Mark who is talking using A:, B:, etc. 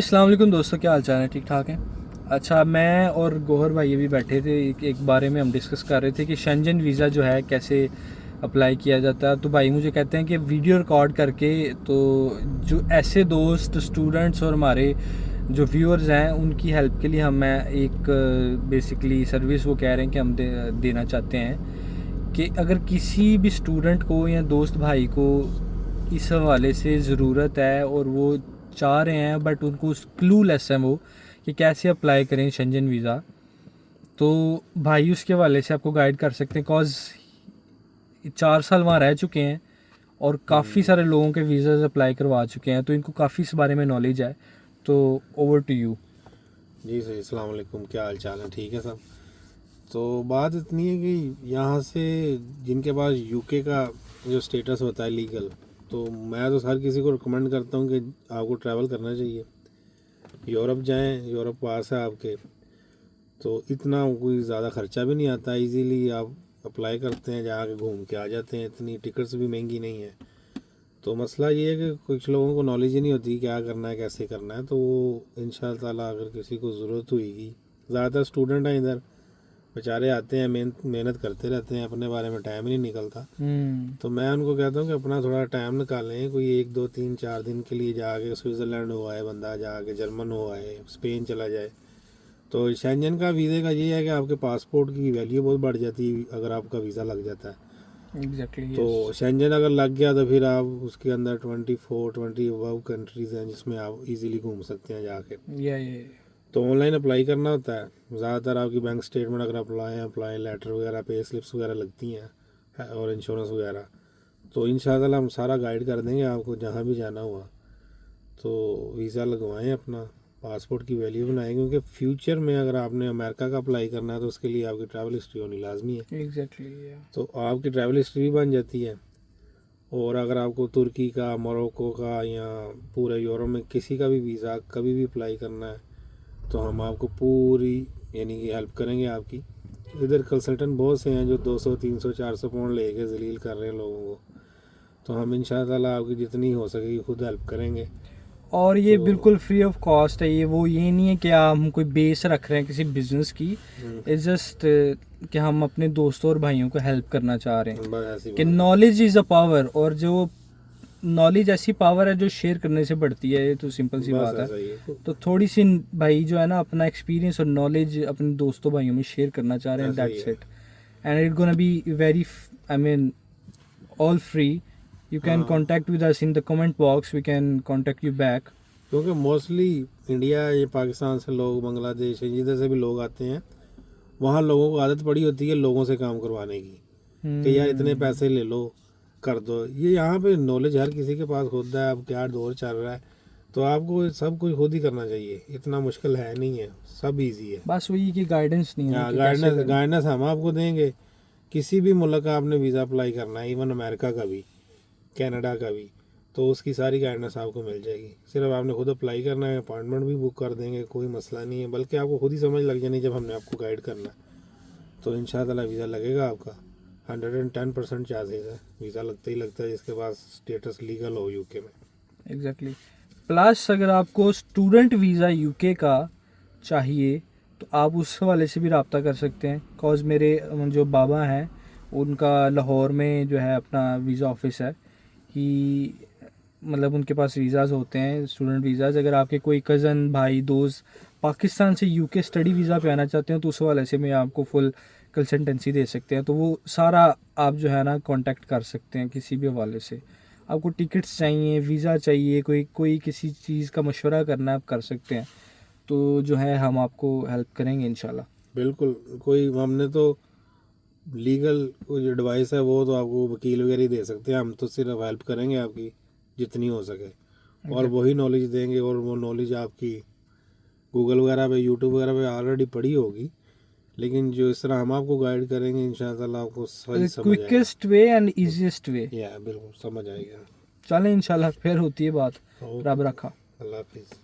A: अस्सलाम वालेकुम दोस्तों, क्या हाल चाल है? ठीक ठाक हैं। अच्छा, मैं और गौहर भाई भी बैठे थे, एक बारे में हम डिस्कस कर रहे थे कि शेंजन वीज़ा जो है कैसे अप्लाई किया जाता है। तो भाई मुझे कहते हैं कि वीडियो रिकॉर्ड करके, तो जो ऐसे दोस्त स्टूडेंट्स और हमारे जो व्यूअर्स हैं उनकी हेल्प के लिए मैं एक बेसिकली सर्विस वो कह रहे हैं कि हम देना चाहते हैं कि अगर किसी भी स्टूडेंट को या दोस्त भाई को इस हवाले से ज़रूरत है और वो चाह रहे हैं बट उनको क्लूलेस हैं वो कि कैसे अप्लाई करें शेंजन वीज़ा, तो भाई उसके हवाले से आपको गाइड कर सकते हैं। कॉज 4 साल वहाँ रह चुके हैं और काफ़ी सारे लोगों के वीज़ाज अप्लाई करवा चुके हैं, तो इनको काफ़ी इस बारे में नॉलेज है। तो ओवर टू यू।
B: जी सर, अस्सलाम वालेकुम। क्या हाल चाल है? ठीक है सब। तो बात इतनी है कि यहाँ से जिनके पास यूके का जो स्टेटस होता है लीगल, तो मैं तो हर किसी को रिकमेंड करता हूँ कि आपको ट्रैवल करना चाहिए। यूरोप जाएं, यूरोप पास है आपके, तो इतना कोई ज़्यादा ख़र्चा भी नहीं आता। इजीली आप अप्लाई करते हैं, जाके घूम के आ जाते हैं। इतनी टिकट्स भी महंगी नहीं है। तो मसला ये है कि कुछ लोगों को नॉलेज ही नहीं होती क्या करना है, कैसे करना है। तो वो इंशाअल्लाह ताला अगर किसी को ज़रूरत हुई, ज़्यादातर स्टूडेंट हैं इधर, बेचारे आते हैं, मेहनत करते रहते हैं, अपने बारे में टाइम ही नहीं निकलता। तो मैं उनको कहता हूँ कि अपना थोड़ा टाइम निकालें, कोई 1 2 3 4 दिन के लिए जाके स्विट्ज़रलैंड हो आए बंदा, जाके जर्मन हो आए, स्पेन चला जाए। तो शेंजन का वीज़े का ये है कि आपके पासपोर्ट की वैल्यू बहुत बढ़ जाती है अगर आपका वीज़ा लग जाता है।
A: एग्जैक्टली,
B: तो
A: यस।
B: शेंजन अगर लग गया तो फिर आप उसके अंदर 24 20 अबव कंट्रीज़ हैं जिसमें आप इजीली घूम सकते हैं जाके।
A: ये
B: तो ऑनलाइन अप्लाई करना होता है। ज़्यादातर आपकी बैंक स्टेटमेंट अगर अप्लाई लेटर वगैरह, पे स्लिप्स वगैरह लगती हैं और इंश्योरेंस वगैरह। तो इंशाल्लाह हम सारा गाइड कर देंगे आपको जहाँ भी जाना हुआ। तो वीज़ा लगवाएं, अपना पासपोर्ट की वैल्यू बनाएं, क्योंकि फ्यूचर में अगर आपने अमेरिका का अप्लाई करना है तो उसके लिए आपकी ट्रैवल हिस्ट्री होनी लाजमी है।
A: एग्जैक्टली।
B: तो आपकी ट्रैवल हिस्ट्री भी बन जाती है। और अगर आपको तुर्की का, मोरक्को का या पूरे यूरोप में किसी का भी वीज़ा कभी भी अप्लाई करना है तो हम आपको पूरी यानी कि हेल्प करेंगे आपकी। इधर कंसल्टेंट बहुत से हैं जो 200 300 400 पाउंड लेके जलील कर रहे हैं लोगों को। तो हम इंशाअल्लाह आपकी जितनी हो सकेगी खुद हेल्प करेंगे।
A: और ये
B: तो
A: बिल्कुल फ्री ऑफ कॉस्ट है। ये नहीं है कि हम कोई बेस रख रहे हैं किसी बिजनेस की। इट्स जस्ट कि हम अपने दोस्तों और भाइयों को हेल्प करना चाह रहे हैं
B: बस ऐसी
A: कि
B: बात है।
A: नॉलेज इज़ अ पावर, और जो नॉलेज ऐसी पावर है जो शेयर करने से बढ़ती है। ये तो सिंपल सी
B: बस
A: बात है।
B: ऐसा ही है।
A: तो थोड़ी सी भाई जो है ना अपना एक्सपीरियंस और नॉलेज अपने दोस्तों भाइयों में शेयर करना चाह रहे हैं,
B: ऐसा ही
A: दैट्स
B: है।
A: It. And it gonna be very, I mean, all free. You can
B: हाँ,
A: contact with us in the comment box. We can contact you back.
B: क्योंकि मोस्टली इंडिया, ये पाकिस्तान से लोग, बांग्लादेश जिधर से भी लोग आते हैं, वहाँ लोगों को आदत पड़ी होती है लोगों से काम करवाने की कि यार इतने
A: Hmm.
B: पैसे ले लो, कर दो। ये यहाँ पे नॉलेज हर किसी के पास होता है। अब क्या दौर चल रहा है, तो आपको सब कुछ खुद ही करना चाहिए। इतना मुश्किल है नहीं है, सब इजी है।
A: बस वही कि गाइडेंस नहीं है ना
B: यहाँ
A: कि कैसे
B: गाइडनेस
A: करना।
B: गाइडनेस हम आपको देंगे। किसी भी मुल्क का आपने वीज़ा अप्लाई करना है, इवन अमेरिका का भी, कनाडा का भी, तो उसकी सारी गाइडनेस आपको मिल जाएगी। सिर्फ आपने खुद अप्लाई करना है, अपॉइंटमेंट भी बुक कर देंगे, कोई मसला नहीं है। बल्कि आपको खुद ही समझ लग जानी जब हमने आपको गाइड करना है। तो इंशाल्लाह वीज़ा लगेगा आपका। 110% चांसेस है वीज़ा लगता ही लगता है जिसके पास स्टेटस लीगल हो यूके में।
A: एग्जैक्टली। प्लस अगर आपको स्टूडेंट वीज़ा यूके का चाहिए तो आप उस वाले से भी रब्ता कर सकते हैं। कॉज मेरे जो बाबा हैं उनका लाहौर में जो है अपना वीज़ा ऑफिस है कि मतलब उनके पास वीज़ाज़ होते हैं, स्टूडेंट वीज़ाज़। अगर आपके कोई कज़न, भाई, दोस्त पाकिस्तान से यूके स्टडी वीज़ा पे आना चाहते हैं तो उस वाले से मैं आपको फुल कंसल्टेंसी दे सकते हैं। तो वो सारा आप जो है ना कांटेक्ट कर सकते हैं किसी भी हवाले से। आपको टिकट्स चाहिए, वीज़ा चाहिए, कोई कोई किसी चीज़ का मशवरा करना है, आप कर सकते हैं। तो जो है हम आपको हेल्प करेंगे इंशाल्लाह।
B: बिल्कुल। कोई हमने तो लीगल कोई एडवाइस है वो तो आपको वकील वगैरह ही दे सकते हैं। हम तो सिर्फ हेल्प करेंगे आपकी जितनी हो सके, और वही नॉलेज देंगे। और वो नॉलेज आपकी गूगल वगैरह पे, यूट्यूब वगैरह पे ऑलरेडी पड़ी होगी, लेकिन जो इस तरह हम आपको गाइड करेंगे इंशाल्लाह आपको सही समझ आएगा।
A: Quickest way and easiest way.
B: या बिल्कुल समझ आएगा।
A: चलें इंशाल्लाह, फिर होती है बात। रब
B: ओके,
A: रखा।
B: अल्लाह हाफिज़।